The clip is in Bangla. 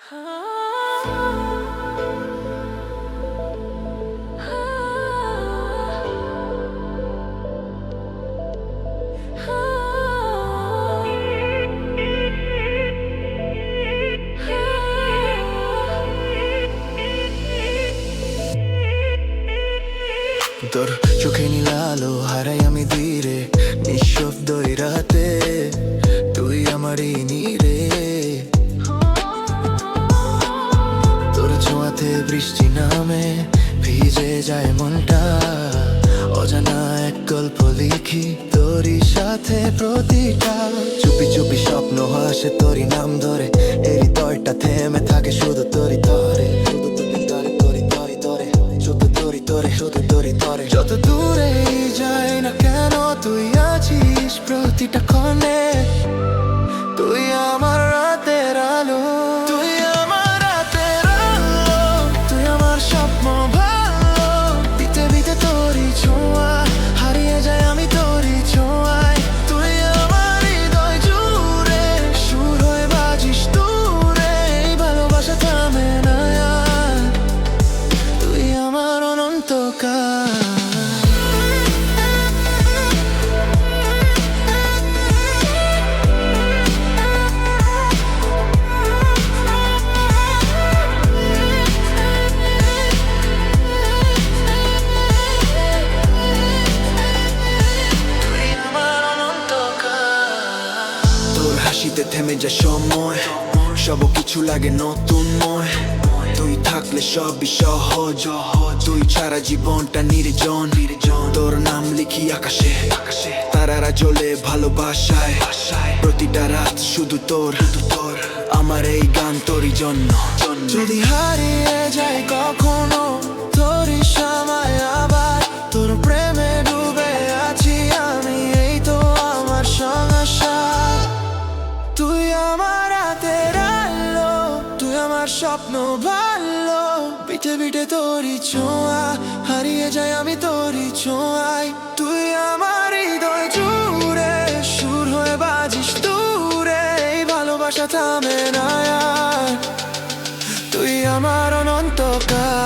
তোর চোখে নীল আলো হারাই আমি ধীরে, নিঃশব্দ এই রাতে তুই আমারই নীরে। তোর ছোঁয়াতে বৃষ্টি নামে, ভিজে যায় মনটা, অজানা এক গল্প লিখি তোরই সাথে প্রতিটা। চুপি চুপি স্বপ্ন হাসে তোরই নাম ধরে, এই হৃদয়টা থেমে থাকে শুধু তোরই তরে, শুধু তোরই তরে, তোরই তরি তরে, শুধু তোরই তরে, শুধু তোরই তরে। যত দূরে যাই না কেন তুই আছিস প্রতিটা ক্ষণে, তুই আমার রাতের আলো, তুই আমার রাতের আলো, তুই আমার স্বপ্ন ভালো। বিতে বিতে তোরই ছোঁয়া, হারিয়ে যায় আমি তোরই ছোঁয়ায়। তুই আমার হৃদয় জুড়ে, সুর হয়ে বাজিস দূরে, এই ভালোবাসা থামে না আর, তুই আমার অনন্তকাল। হাসিতে থেমে যায় সময়, সব কিছু লাগে নতুনময়। তুই থাকলে সবই সহজ, তুই ছাড়া জীবনটা নির্জন। তোর নাম লিখি আকাশে, তারারা জ্বলে ভালোবাসায়। প্রতিটা রাত শুধু তোর, আমার এই গান তোরই জন্য। যদি হারিয়ে যাই কখনো তোরই সময় আবার, তোর প্রেমে ডুবে আছি আমি, এই তো আমার সংসার। তুই আমার রাতের আলো, তুই আমার স্বপ্ন ভালো। পিঠে পিঠে তোরই ছোঁয়া, হারিয়ে যাই আমি তোরই ছোঁয়ায়। তুই আমার হৃদয় জুড়ে, সুর হয়ে বাজিস দূরে, এই ভালোবাসা থামে না আর, তুই আমার অনন্তকাল।